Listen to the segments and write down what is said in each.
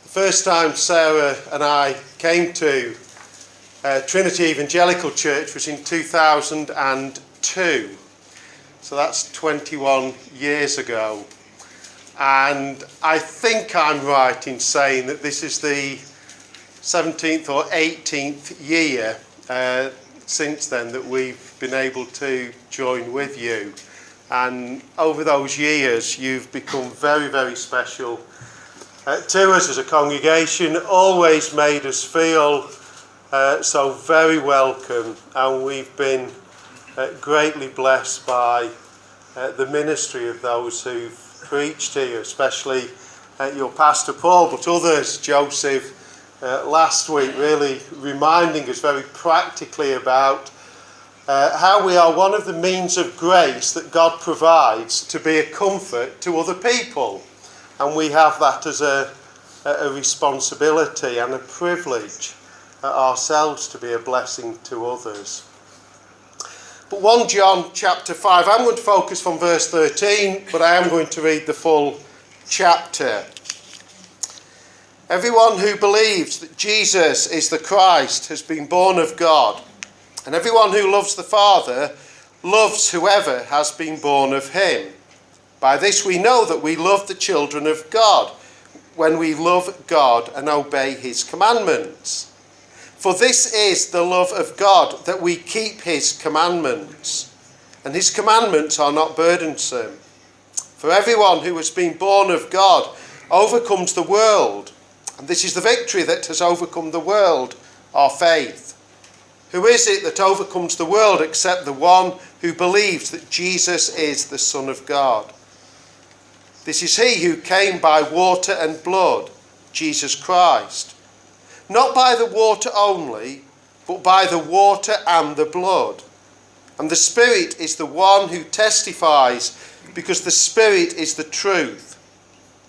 First time Sarah and I came to Trinity Evangelical Church was in 2002. So that's 21 years ago. And I think I'm right in saying that this is the 17th or 18th year since then that we've been able to join with you. And over those years, you've become very, very special to us as a congregation, always made us feel so very welcome, and we've been greatly blessed by the ministry of those who've preached here, especially your pastor Paul, but others, Joseph, last week, really reminding us very practically about how we are one of the means of grace that God provides to be a comfort to other people. And we have that as a responsibility and a privilege ourselves to be a blessing to others. But 1 John chapter 5, I'm going to focus from verse 13, but I am going to read the full chapter. Everyone who believes that Jesus is the Christ has been born of God, and everyone who loves the Father loves whoever has been born of him. By this we know that we love the children of God, when we love God and obey his commandments. For this is the love of God, that we keep his commandments, and his commandments are not burdensome. For everyone who has been born of God overcomes the world, and this is the victory that has overcome the world, our faith. Who is it that overcomes the world except the one who believes that Jesus is the Son of God? This is he who came by water and blood, Jesus Christ. Not by the water only, but by the water and the blood. And the Spirit is the one who testifies, because the Spirit is the truth.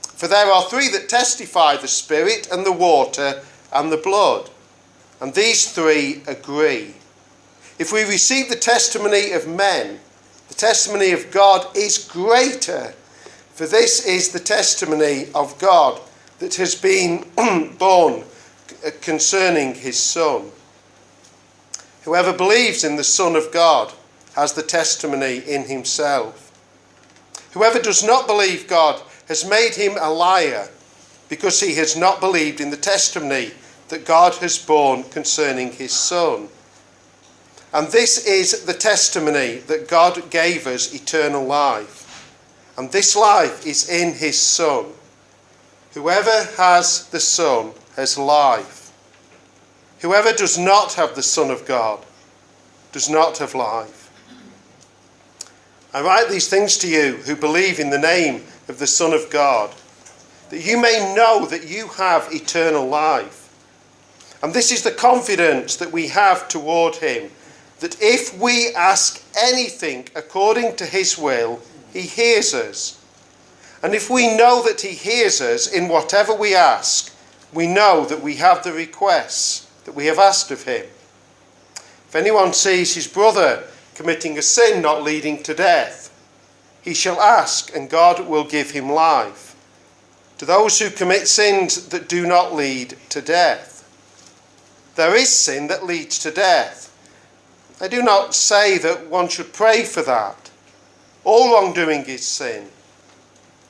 For there are three that testify, the Spirit and the water and the blood. And these three agree. If we receive the testimony of men, the testimony of God is greater. For this is the testimony of God that has been borne concerning his Son. Whoever believes in the Son of God has the testimony in himself. Whoever does not believe God has made him a liar, because he has not believed in the testimony that God has borne concerning his Son. And this is the testimony that God gave us eternal life. And this life is in his Son. Whoever has the Son has life. Whoever does not have the Son of God does not have life. I write these things to you who believe in the name of the Son of God, that you may know that you have eternal life. And this is the confidence that we have toward him, that if we ask anything according to his will, he hears us. And if we know that he hears us in whatever we ask, we know that we have the requests that we have asked of him. If anyone sees his brother committing a sin not leading to death, he shall ask, and God will give him life. To those who commit sins that do not lead to death. There is sin that leads to death. I do not say that one should pray for that. All wrongdoing is sin.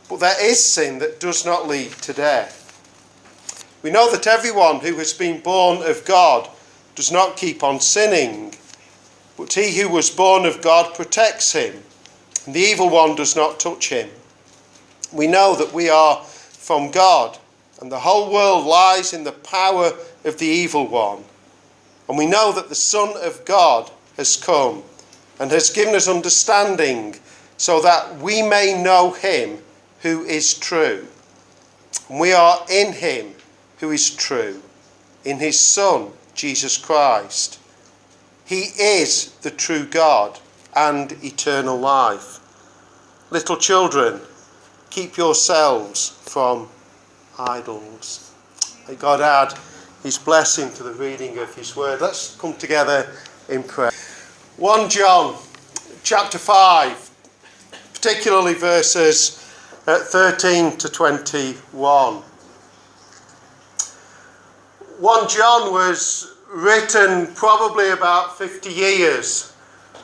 But there is sin that does not lead to death. We know that everyone who has been born of God does not keep on sinning, but he who was born of God protects him, and the evil one does not touch him. We know that we are from God, and the whole world lies in the power of the evil one. And we know that the Son of God has come and has given us understanding, so that we may know him who is true. And we are in him who is true, in his Son, Jesus Christ. He is the true God and eternal life. Little children, keep yourselves from idols. May God add his blessing to the reading of his word. Let's come together in prayer. 1 John chapter 5, particularly verses 13 to 21. 1 John was written probably about 50 years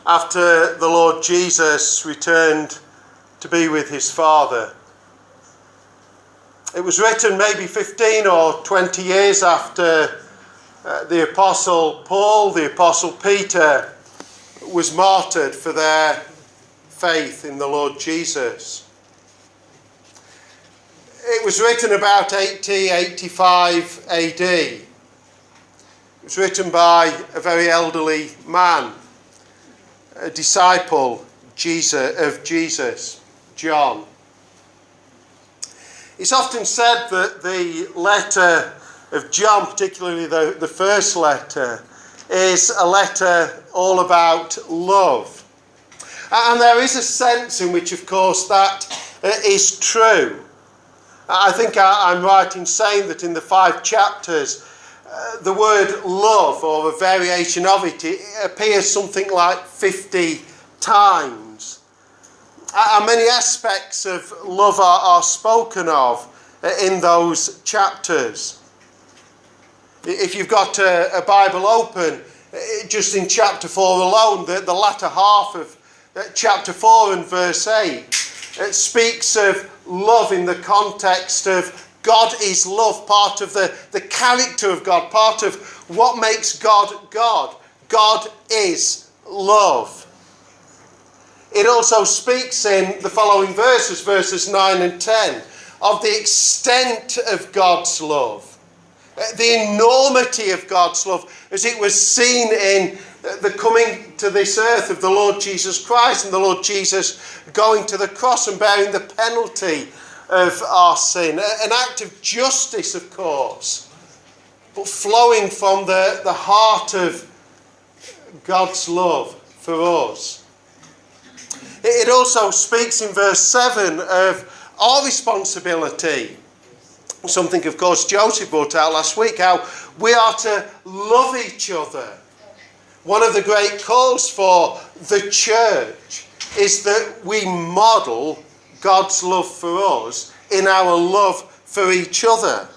after the Lord Jesus returned to be with his Father. It was written maybe 15 or 20 years after the Apostle Paul, the Apostle Peter was martyred for their faith in the Lord Jesus. It was written about 85 AD. It was written by a very elderly man, a disciple of Jesus, John. It's often said that the letter of John, particularly the first letter, is a letter all about love. And there is a sense in which, of course, that is true. I think I'm right in saying that in the 5 chapters, the word love, or a variation of it, appears something like 50 times. And many aspects of love are spoken of in those chapters. If you've got a Bible open, just in chapter 4 alone, the latter half of chapter 4 and verse 8, it speaks of love in the context of God is love, part of the character of God, part of what makes God God. God is love. It also speaks in the following verses 9 and 10, of the extent of God's love. The enormity of God's love as it was seen in the coming to this earth of the Lord Jesus Christ, and the Lord Jesus going to the cross and bearing the penalty of our sin. An act of justice, of course, but flowing from the heart of God's love for us. It also speaks in verse 7 of our responsibility. Something, of course, Joseph brought out last week, how we are to love each other. One of the great calls for the church is that we model God's love for us in our love for each other.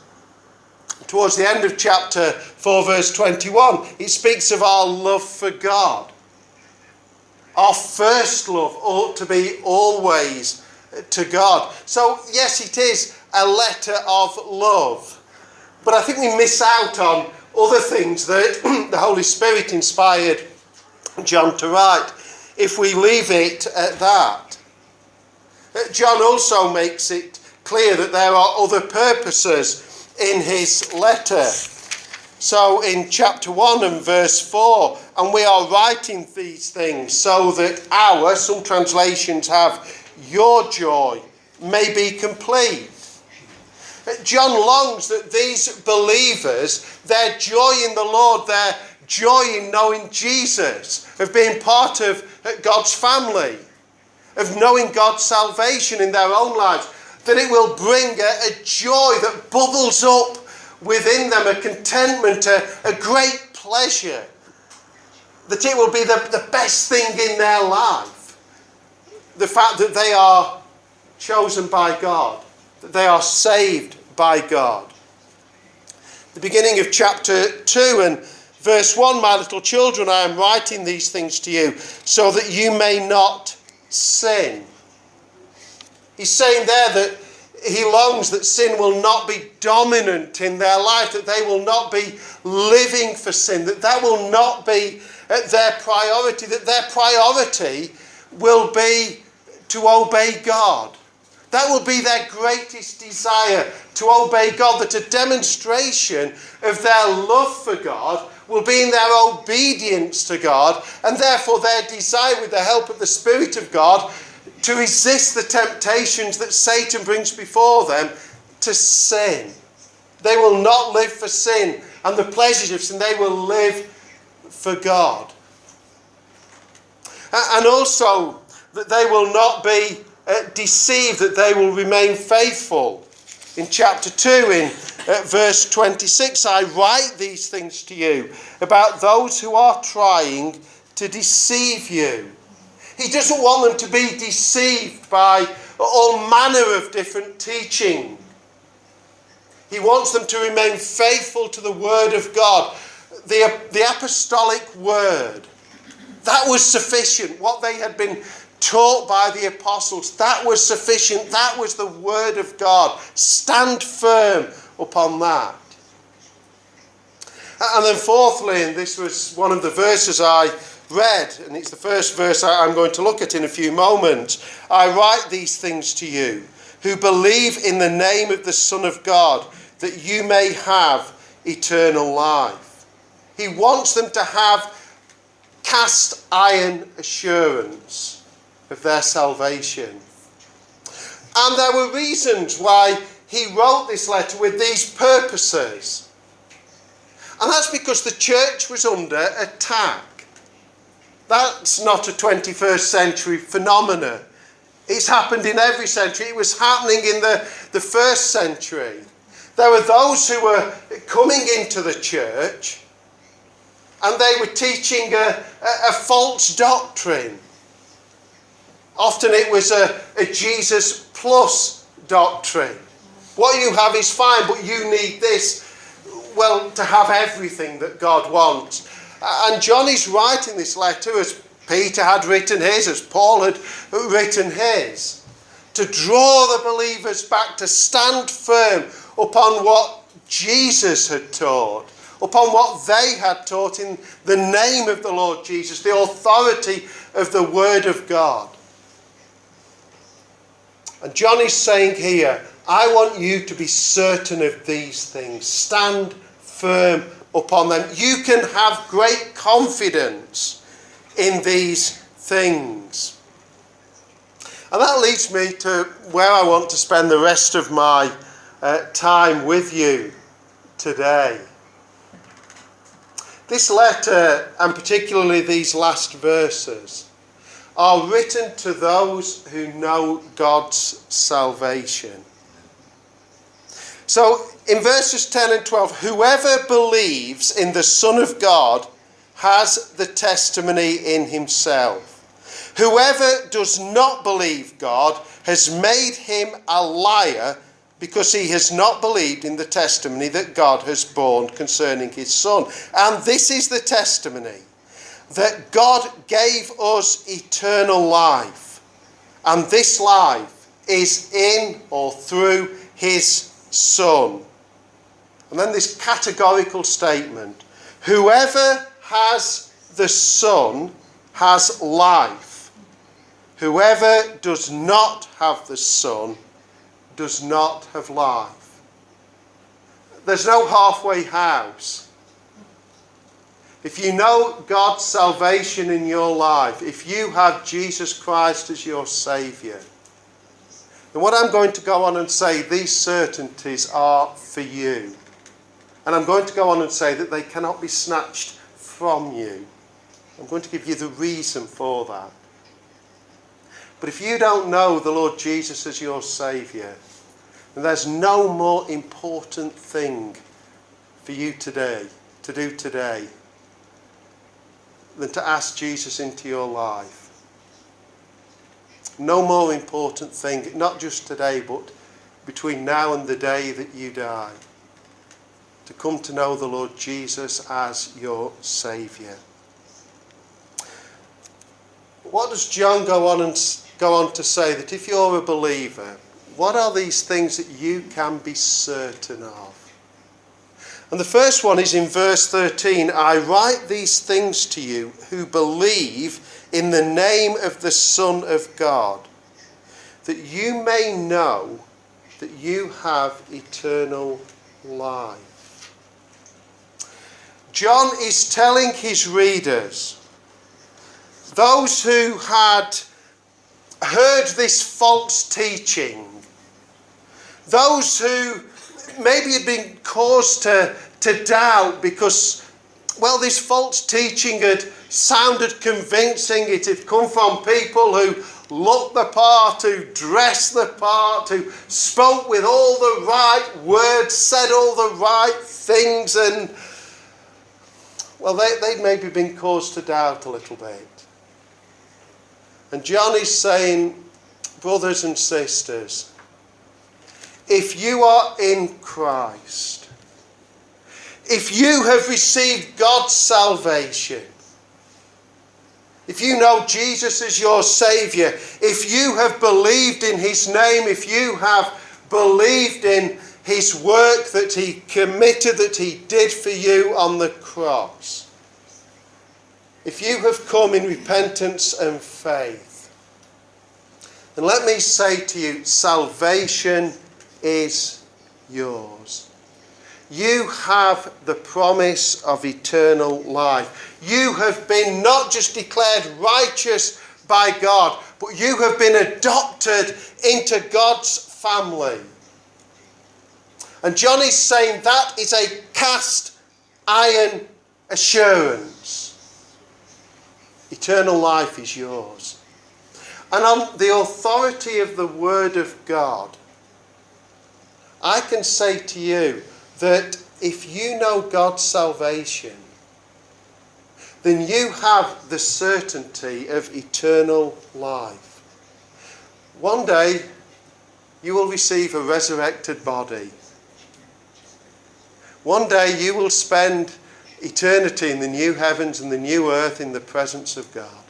Towards the end of chapter 4, verse 21, it speaks of our love for God. Our first love ought to be always to God. So, yes, it is a letter of love. But I think we miss out on other things that the Holy Spirit inspired John to write if we leave it at that. John also makes it clear that there are other purposes in his letter. So in chapter 1 and verse 4, and we are writing these things so that some translations have your joy, may be complete. John longs that these believers, their joy in the Lord, their joy in knowing Jesus, of being part of God's family, of knowing God's salvation in their own lives, that it will bring a joy that bubbles up within them, a contentment, a great pleasure, that it will be the best thing in their life. The fact that they are chosen by God, that they are saved by God. The beginning of chapter 2 and verse 1, my little children, I am writing these things to you so that you may not sin. He's saying there that he longs that sin will not be dominant in their life, that they will not be living for sin, that will not be their priority, that their priority will be to obey God. That will be their greatest desire, to obey God, that a demonstration of their love for God will be in their obedience to God, and therefore their desire, with the help of the Spirit of God, to resist the temptations that Satan brings before them to sin. They will not live for sin and the pleasures of sin. They will live for God. And also that they will not be deceived, that they will remain faithful. In chapter 2, in verse 26, I write these things to you about those who are trying to deceive you. He doesn't want them to be deceived by all manner of different teaching. He wants them to remain faithful to the word of God. The apostolic word, that was sufficient. What they had been taught by the apostles, that was sufficient. That was the word of God. Stand firm upon that. And then fourthly, and this was one of the verses I read, and it's the first verse I'm going to look at in a few moments. I write these things to you who believe in the name of the Son of God, that you may have eternal life. He wants them to have cast iron assurance of their salvation. And there were reasons why he wrote this letter with these purposes. And that's because the church was under attack. That's not a 21st century phenomenon. It's happened in every century. It was happening in the first century. There were those who were coming into the church and they were teaching a false doctrine. Often it was a Jesus plus doctrine. What you have is fine, but you need this, well, to have everything that God wants. And John is writing this letter as Peter had written his, as Paul had written his, to draw the believers back to stand firm upon what Jesus had taught, upon what they had taught in the name of the Lord Jesus, the authority of the Word of God. And John is saying here, I want you to be certain of these things. Stand firm upon them. You can have great confidence in these things. And that leads me to where I want to spend the rest of my time with you today. This letter, and particularly these last verses, are written to those who know God's salvation. So in verses 10 and 12, whoever believes in the Son of God has the testimony in himself. Whoever does not believe God has made him a liar, because he has not believed in the testimony that God has borne concerning his Son. And this is the testimony, that God gave us eternal life, and this life is in or through his Son. And then this categorical statement, whoever has the Son has life. Whoever does not have the Son does not have life. There's no halfway house. If you know God's salvation in your life, if you have Jesus Christ as your Saviour, then what I'm going to go on and say, these certainties are for you. And I'm going to go on and say that they cannot be snatched from you. I'm going to give you the reason for that. But if you don't know the Lord Jesus as your Saviour, then there's no more important thing for you today, to do today, than to ask Jesus into your life. No more important thing, not just today, but between now and the day that you die, to come to know the Lord Jesus as your Saviour. What does John go on to say? That if you're a believer, what are these things that you can be certain of? And the first one is in verse 13. I write these things to you who believe in the name of the Son of God, that you may know that you have eternal life. John is telling his readers, those who had heard this false teaching, those who maybe had been caused to doubt because, well, this false teaching had sounded convincing. It had come from people who looked the part, who dressed the part, who spoke with all the right words, said all the right things, and, well, they'd maybe been caused to doubt a little bit. And John is saying, brothers and sisters, if you are in Christ, if you have received God's salvation, if you know Jesus as your Saviour, if you have believed in his name, if you have believed in his work that he committed, that he did for you on the cross, if you have come in repentance and faith, then let me say to you, salvation is yours. You have the promise of eternal life. You have been not just declared righteous by God, but you have been adopted into God's family. And John is saying that is a cast iron assurance. Eternal life is yours. And on the authority of the Word of God, I can say to you that if you know God's salvation, then you have the certainty of eternal life. One day, you will receive a resurrected body. One day, you will spend eternity in the new heavens and the new earth in the presence of God.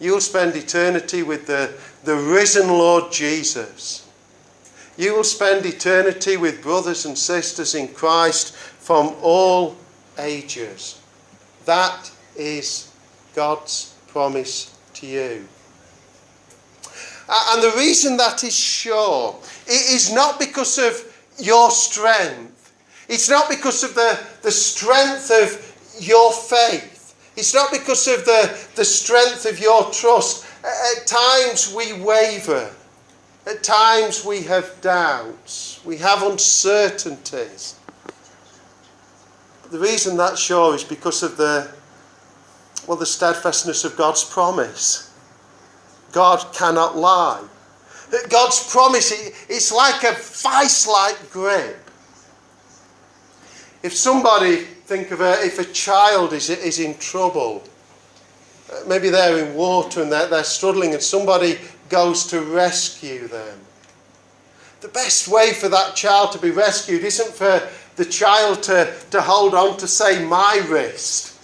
You will spend eternity with the risen Lord Jesus. You will spend eternity with brothers and sisters in Christ from all ages. That is God's promise to you. And the reason that is sure, it is not because of your strength. It's not because of the strength of your faith. It's not because of the strength of your trust. At times we waver. At times we have doubts. We have uncertainties. But the reason that's sure is because of the steadfastness of God's promise. God cannot lie. God's promise, it's like a vice-like grip. If somebody, if a child is in trouble, maybe they're in water and they're struggling and somebody goes to rescue them. The best way for that child to be rescued isn't for the child to hold on to, say, my wrist.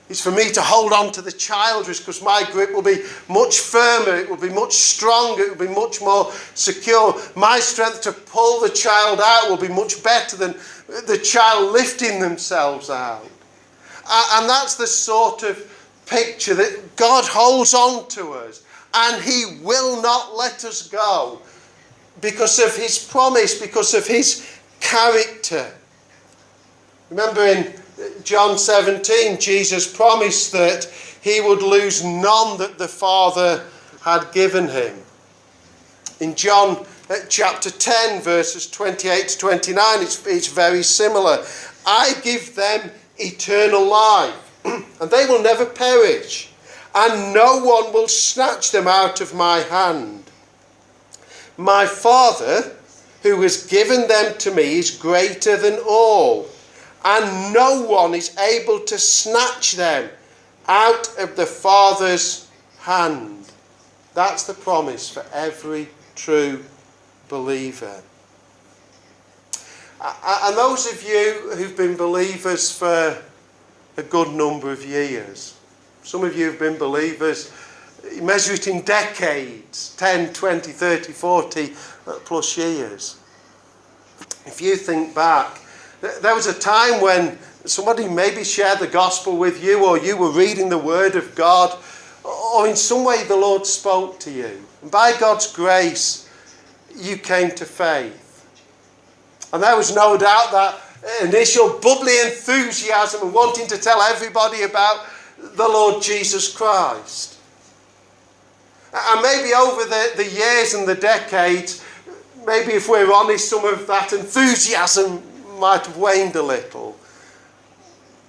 It's for me to hold on to the child's wrist, because my grip will be much firmer, it will be much stronger, it will be much more secure. My strength to pull the child out will be much better than the child lifting themselves out. And that's the sort of picture that God holds on to us. And he will not let us go because of his promise, because of his character. Remember in John 17, Jesus promised that he would lose none that the Father had given him. In John chapter 10, verses 28 to 29, it's very similar. I give them eternal life, and they will never perish, and no one will snatch them out of my hand. My Father, who has given them to me, is greater than all, and no one is able to snatch them out of the Father's hand. That's the promise for every true believer. And those of you who've been believers for a good number of years, some of you have been believers, measure it in decades, 10, 20, 30, 40 plus years. If you think back, there was a time when somebody maybe shared the gospel with you, or you were reading the Word of God, or in some way the Lord spoke to you. And by God's grace, you came to faith. And there was no doubt that initial bubbly enthusiasm and wanting to tell everybody about the Lord Jesus Christ. And maybe over the years and the decades, maybe if we're honest, some of that enthusiasm might have waned a little.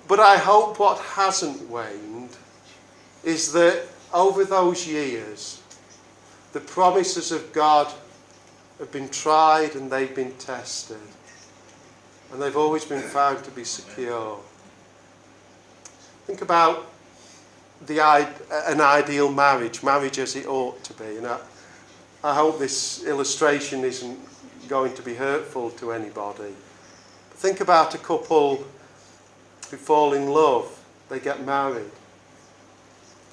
But I hope what hasn't waned is that over those years, the promises of God have been tried and they've been tested. And they've always been found to be secure. Think about an ideal marriage as it ought to be. And I hope this illustration isn't going to be hurtful to anybody. Think about a couple who fall in love. They get married.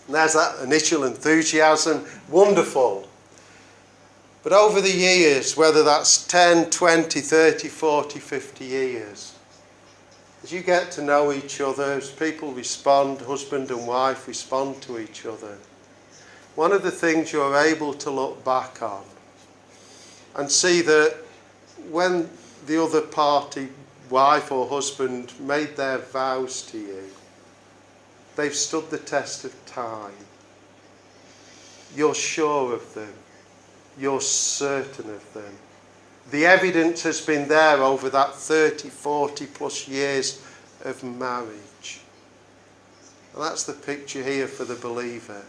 And there's that initial enthusiasm. Wonderful. But over the years, whether that's 10, 20, 30, 40, 50 years, as you get to know each other, as people respond, husband and wife respond to each other, one of the things you're able to look back on and see that when the other party, wife or husband, made their vows to you, they've stood the test of time. You're sure of them. You're certain of them. The evidence has been there over that 30, 40 plus years of marriage. And that's the picture here for the believer.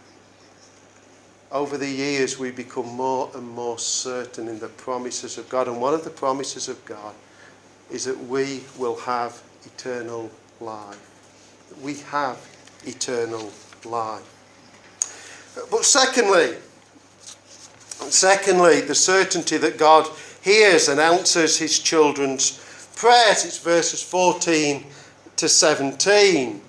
Over the years we become more and more certain in the promises of God. And one of the promises of God is that we will have eternal life. That we have eternal life. But secondly, the certainty that God hears and answers his children's prayers. It's verses 14 to 17.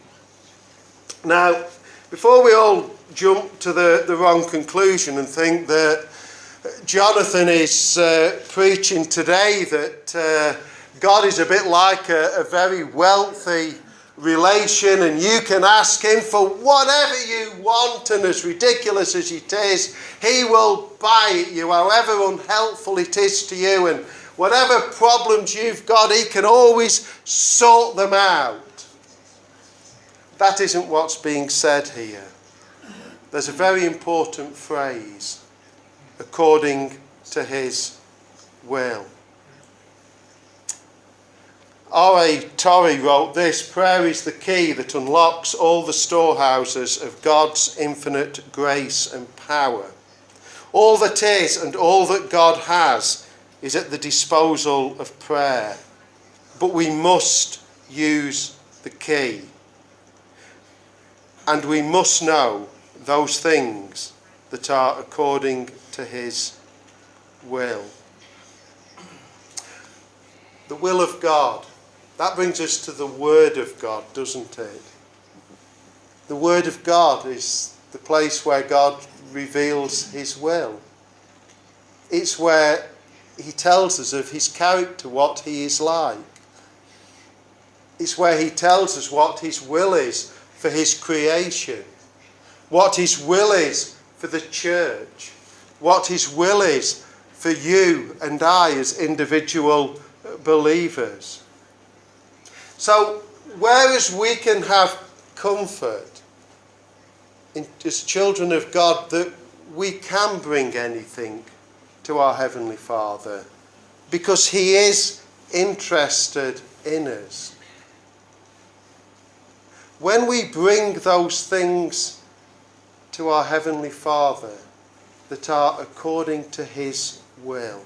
Now, before we all jump to the wrong conclusion and think that Jonathan is preaching today that God is a bit like a very wealthy relation and you can ask him for whatever you want, and as ridiculous as it is, he will buy it you, however unhelpful it is to you, and whatever problems you've got, he can always sort them out. That isn't what's being said here. There's a very important phrase, according to his will. R.A. Torrey wrote this: prayer is the key that unlocks all the storehouses of God's infinite grace and power. All that is and all that God has is at the disposal of prayer. But we must use the key. And we must know those things that are according to his will. The will of God. That brings us to the Word of God, doesn't it? The Word of God is the place where God reveals his will. It's where he tells us of his character, what he is like. It's where he tells us what his will is for his creation, what his will is for the church, what his will is for you and I as individual believers. So, whereas we can have comfort as children of God that we can bring anything to our Heavenly Father because he is interested in us. When we bring those things to our Heavenly Father that are according to his will,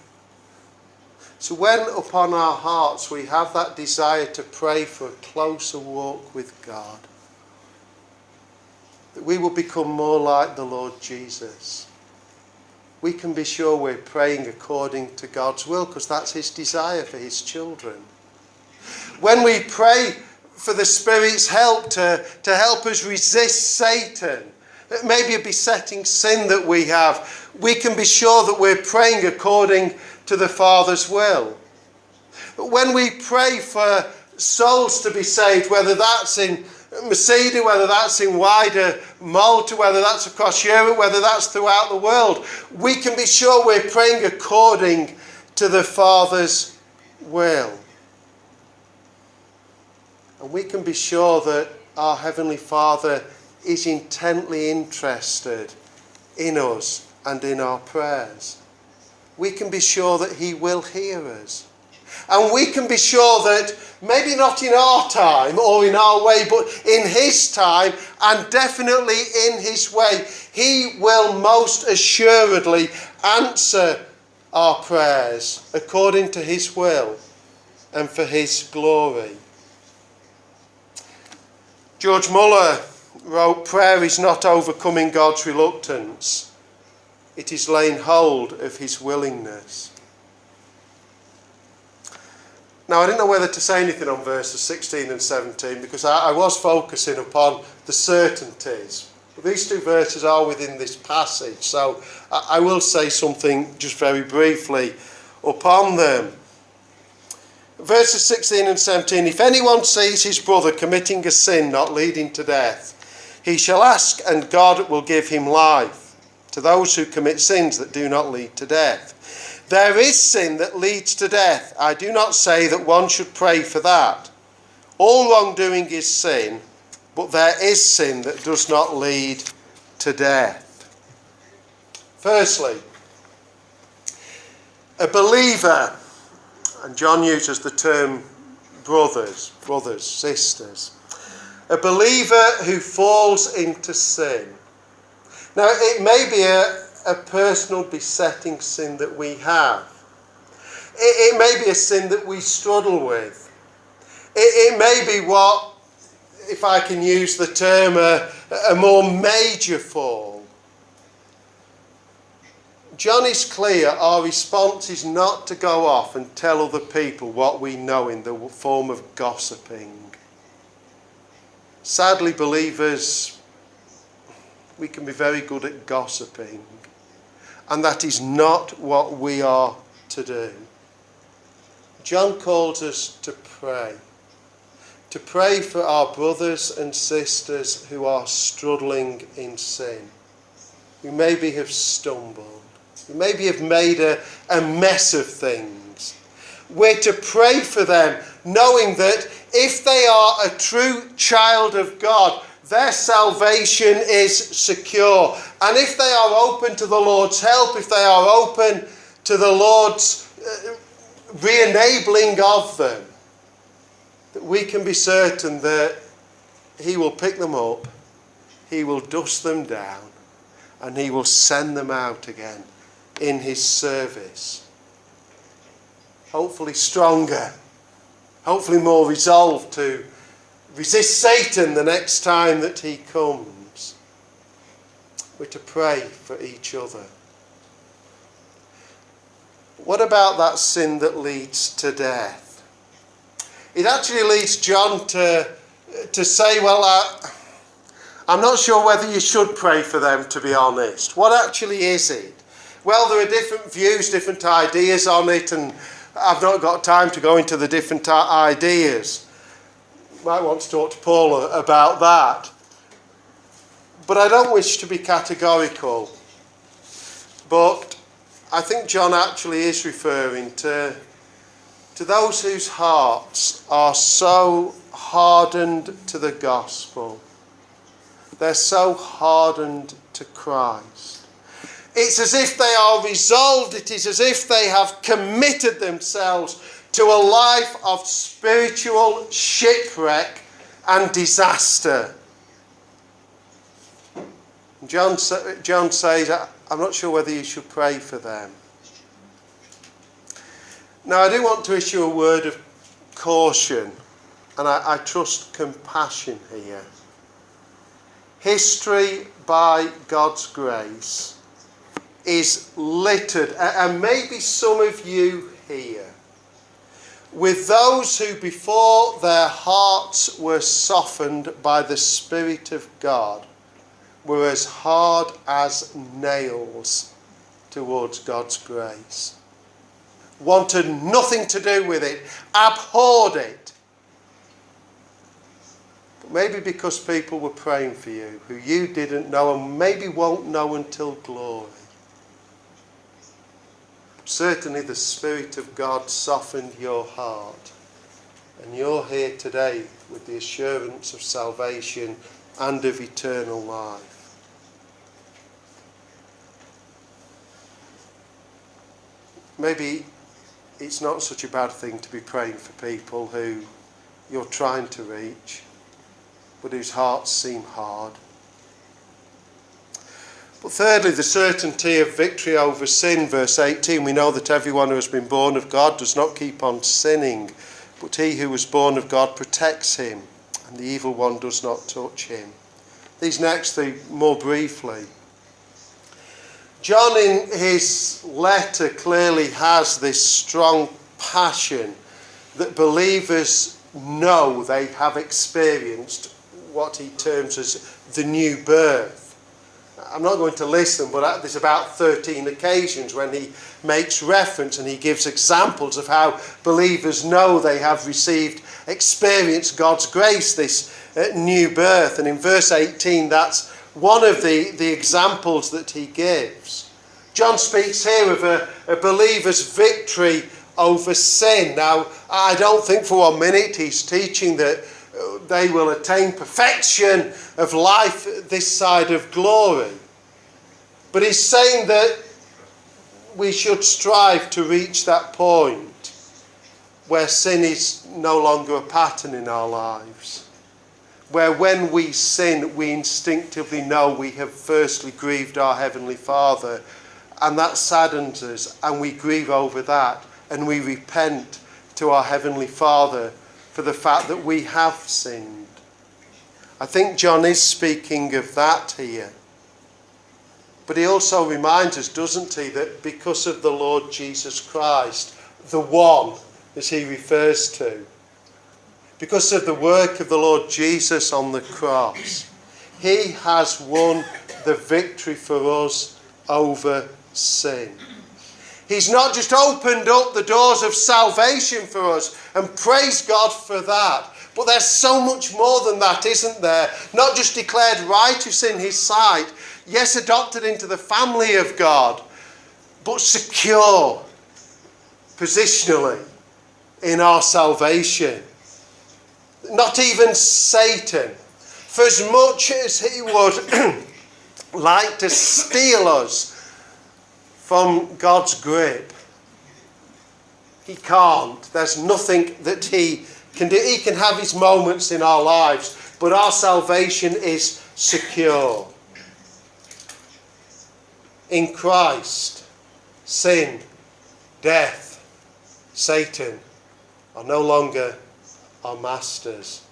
so when upon our hearts we have that desire to pray for a closer walk with God, that we will become more like the Lord Jesus, we can be sure we're praying according to God's will because that's his desire for his children. When we pray for the Spirit's help to help us resist Satan, maybe a besetting sin that we have, we can be sure that we're praying according to the Father's will. When we pray for souls to be saved, whether that's in Masada, whether that's in wider Malta, whether that's across Europe, whether that's throughout the world, we can be sure we're praying according to the Father's will. And we can be sure that our Heavenly Father is intently interested in us and in our prayers. We can be sure that he will hear us. And we can be sure that maybe not in our time or in our way, but in his time and definitely in his way, he will most assuredly answer our prayers according to his will and for his glory. George Muller wrote, prayer is not overcoming God's reluctance. It is laying hold of his willingness. Now, I didn't know whether to say anything on verses 16 and 17 because I was focusing upon the certainties. But these two verses are within this passage, so I will say something just very briefly upon them. Verses 16 and 17, if anyone sees his brother committing a sin not leading to death, he shall ask and God will give him life to those who commit sins that do not lead to death. There is sin that leads to death. I do not say that one should pray for that. All wrongdoing is sin, but there is sin that does not lead to death. Firstly, a believer, and John uses the term brothers, sisters. A believer who falls into sin. Now, it may be a personal besetting sin that we have. It may be a sin that we struggle with. It may be what, if I can use the term, a more major fall. John is clear, our response is not to go off and tell other people what we know in the form of gossiping. Sadly, believers, we can be very good at gossiping, and that is not what we are to do. John calls us to pray for our brothers and sisters who are struggling in sin, who maybe have stumbled, who maybe have made a mess of things. We're to pray for them, knowing that if they are a true child of God, their salvation is secure. And if they are open to the Lord's help, if they are open to the Lord's re-enabling of them, that we can be certain that He will pick them up, He will dust them down, and He will send them out again in His service. Hopefully stronger, hopefully more resolved to resist Satan the next time that he comes. We're to pray for each other. What about that sin that leads to death? It actually leads John to say, well, I'm not sure whether you should pray for them, to be honest. What actually is it? Well, there are different views, different ideas on it, and I've not got time to go into the different ideas. Might want to talk to Paul about that. But I don't wish to be categorical. But I think John actually is referring to those whose hearts are so hardened to the gospel. They're so hardened to Christ. It's as if they are resolved. It is as if they have committed themselves to a life of spiritual shipwreck and disaster. John says, I'm not sure whether you should pray for them. Now, I do want to issue a word of caution, and I trust compassion here. History, by God's grace, is littered, and maybe some of you here, with those who before their hearts were softened by the Spirit of God were as hard as nails towards God's grace. Wanted nothing to do with it, abhorred it. But maybe because people were praying for you, who you didn't know and maybe won't know until glory. Certainly the Spirit of God softened your heart, and you're here today with the assurance of salvation and of eternal life. Maybe it's not such a bad thing to be praying for people who you're trying to reach, but whose hearts seem hard. But thirdly, the certainty of victory over sin. Verse 18, we know that everyone who has been born of God does not keep on sinning, but he who was born of God protects him, and the evil one does not touch him. These next three more briefly. John in his letter clearly has this strong passion that believers know they have experienced what he terms as the new birth. I'm not going to list them, but there's about 13 occasions when he makes reference and he gives examples of how believers know they have experienced God's grace, this new birth. And in verse 18, that's one of the examples that he gives. John speaks here of a believer's victory over sin. Now, I don't think for 1 minute he's teaching that they will attain perfection of life this side of glory. But he's saying that we should strive to reach that point where sin is no longer a pattern in our lives. Where when we sin, we instinctively know we have firstly grieved our Heavenly Father, and that saddens us, and we grieve over that, and we repent to our Heavenly Father for the fact that we have sinned. I think John is speaking of that here. But he also reminds us, doesn't he, that because of the Lord Jesus Christ, the one, as he refers to, because of the work of the Lord Jesus on the cross, he has won the victory for us over sin. He's not just opened up the doors of salvation for us, and praise God for that. But there's so much more than that, isn't there? Not just declared righteous in his sight, yes, adopted into the family of God, but secure positionally in our salvation. Not even Satan, for as much as he would like to steal us from God's grip, he can't. There's nothing that he can do. He can have his moments in our lives, but our salvation is secure. In Christ, sin, death, Satan are no longer our masters.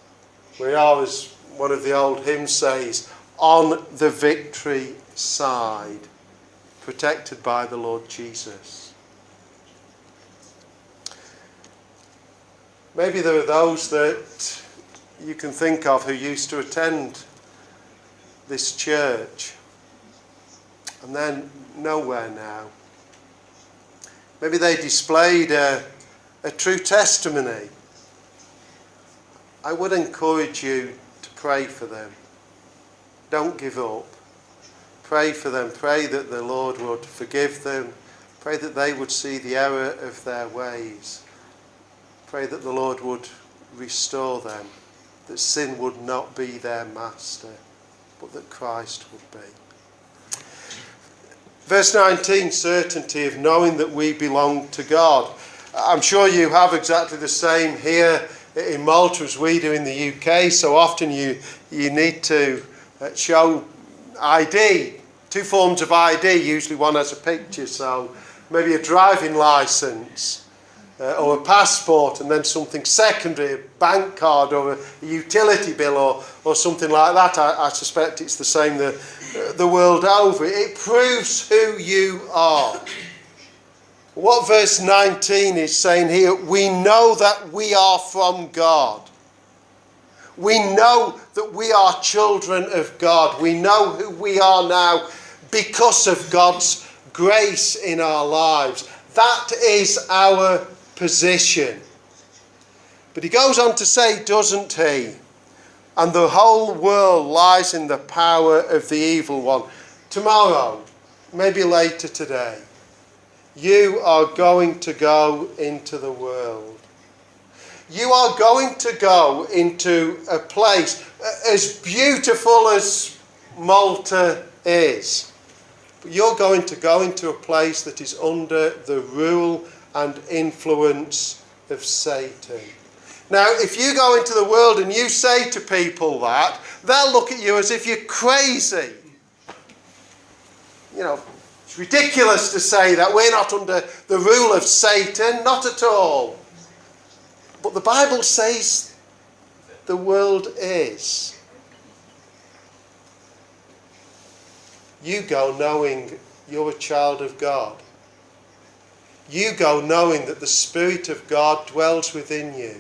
We are, as one of the old hymns says, on the victory side, protected by the Lord Jesus. Maybe there are those that you can think of who used to attend this church and then nowhere now. Maybe they displayed a true testimony. I would encourage you to pray for them. Don't give up. Pray for them. Pray that the Lord would forgive them. Pray that they would see the error of their ways. Pray that the Lord would restore them, that sin would not be their master, but that Christ would be. Verse 19, certainty of knowing that we belong to God. I'm sure you have exactly the same here in Malta as we do in the UK. So often you need to show ID, 2 forms of ID. Usually one has a picture, so maybe a driving licence or a passport, and then something secondary, a bank card or a utility bill or something like that. I suspect it's the same the world over. It proves who you are. What verse 19 is saying here, we know that we are from God. We know that we are children of God. We know who we are now because of God's grace in our lives. That is our position. But he goes on to say, doesn't he? And the whole world lies in the power of the evil one. Tomorrow, maybe later today, you are going to go into the world. You are going to go into a place as beautiful as Malta is. But you're going to go into a place that is under the rule and influence of Satan. Now, if you go into the world and you say to people that, they'll look at you as if you're crazy. You know, it's ridiculous to say that. We're not under the rule of Satan, not at all. But the Bible says the world is. You go knowing you're a child of God. you go knowing that the Spirit of God dwells within you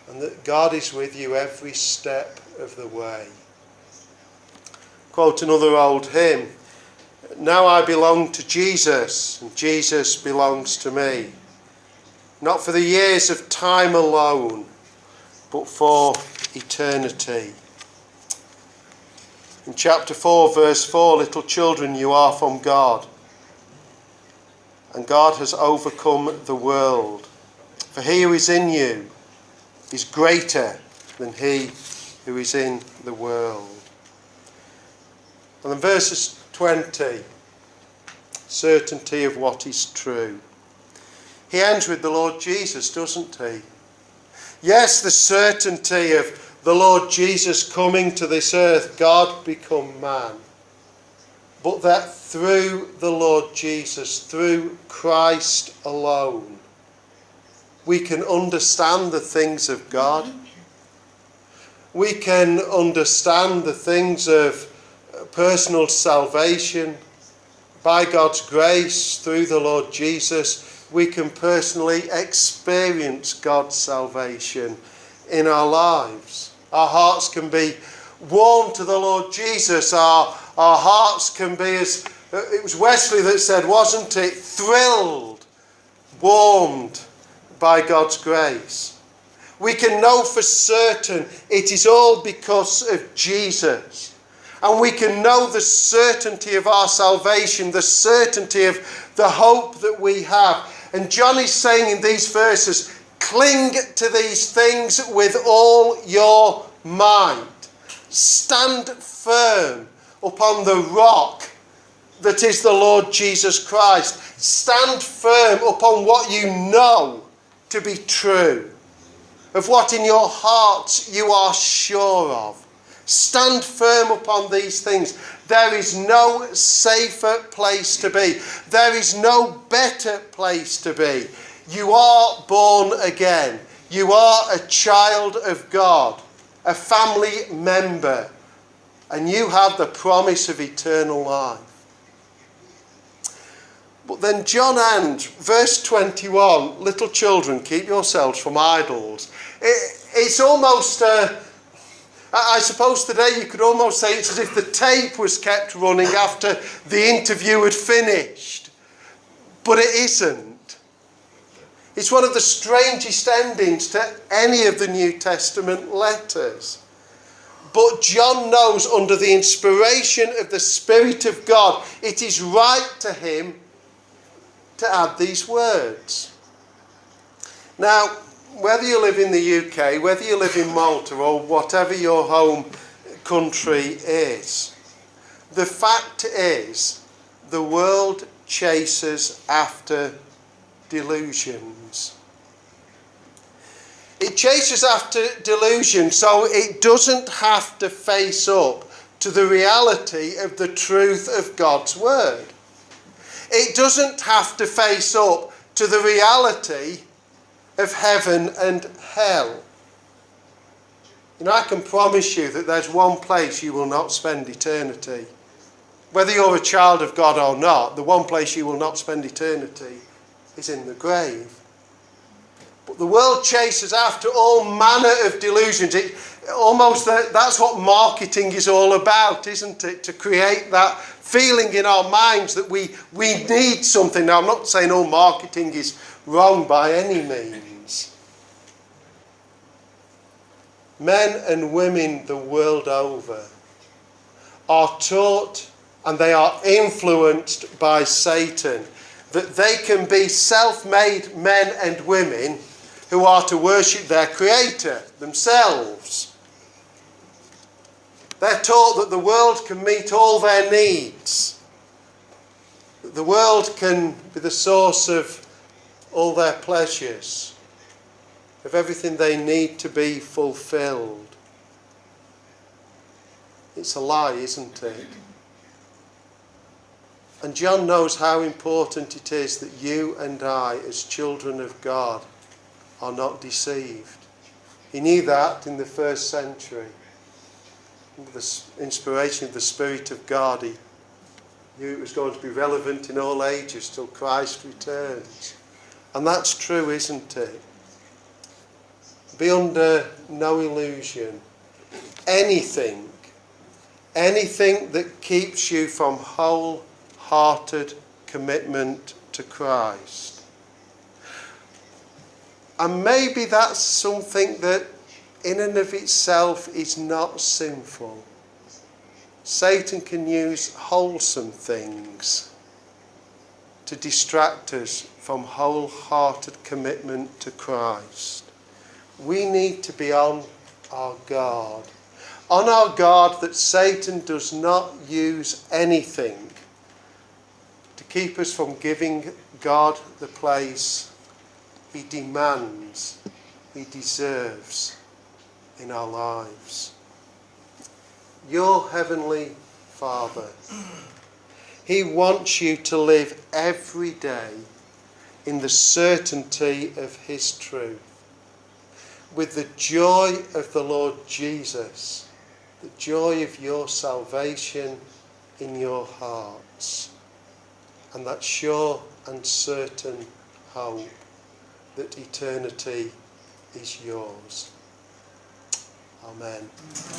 and that God is with you every step of the way. Quote another old hymn, now I belong to Jesus and Jesus belongs to me, not for the years of time alone, but for eternity. In chapter 4, verse 4, little children, you are from God, and God has overcome the world. For he who is in you is greater than he who is in the world. And then verses 20, certainty of what is true. He ends with the Lord Jesus, doesn't he? Yes, the certainty of the Lord Jesus coming to this earth, God become man. But that through the Lord Jesus, through Christ alone, we can understand the things of God. We can understand the things of personal salvation. By God's grace, through the Lord Jesus, we can personally experience God's salvation in our lives. Our hearts can be warm to the Lord Jesus. Our hearts can be, as it was Wesley that said, wasn't it, thrilled, warmed by God's grace. We can know for certain it is all because of Jesus. And we can know the certainty of our salvation, the certainty of the hope that we have. And John is saying in these verses, cling to these things with all your might. Stand firm upon the rock that is the Lord Jesus Christ. Stand firm upon what you know to be true, of what in your hearts you are sure of. Stand firm upon these things. There is no safer place to be. There is no better place to be. You are born again. You are a child of God, a family member, and you have the promise of eternal life. But then John ends, verse 21, little children, keep yourselves from idols. It's almost, I suppose today you could almost say it's as if the tape was kept running after the interview had finished. But it isn't. It's one of the strangest endings to any of the New Testament letters. But John knows under the inspiration of the Spirit of God, it is right to him to add these words. Now, whether you live in the UK, whether you live in Malta, or whatever your home country is, the fact is the world chases after delusions. It chases after delusion so it doesn't have to face up to the reality of the truth of God's word. It doesn't have to face up to the reality of heaven and hell. You know, I can promise you that there's one place you will not spend eternity. Whether you're a child of God or not, the one place you will not spend eternity is in the grave. But the world chases after all manner of delusions. That's what marketing is all about, isn't it? To create that feeling in our minds that we need something. Now, I'm not saying all marketing is wrong by any means. Men and women the world over are taught and they are influenced by Satan that they can be self-made men and women who are to worship their Creator themselves. They're taught that the world can meet all their needs. That the world can be the source of all their pleasures, of everything they need to be fulfilled. It's a lie, isn't it? And John knows how important it is that you and I, as children of God, are not deceived. He knew that in the first century. Under the inspiration of the Spirit of God, he knew it was going to be relevant in all ages till Christ returns. And that's true, isn't it? Be under no illusion. Anything that keeps you from wholehearted commitment to Christ. And maybe that's something that in and of itself is not sinful. Satan can use wholesome things to distract us from wholehearted commitment to Christ. We need to be on our guard. On our guard that Satan does not use anything to keep us from giving God the place he demands, he deserves in our lives. Your Heavenly Father, he wants you to live every day in the certainty of his truth, with the joy of the Lord Jesus, the joy of your salvation in your hearts, and that sure and certain hope that eternity is yours. Amen.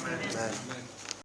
Amen. Amen.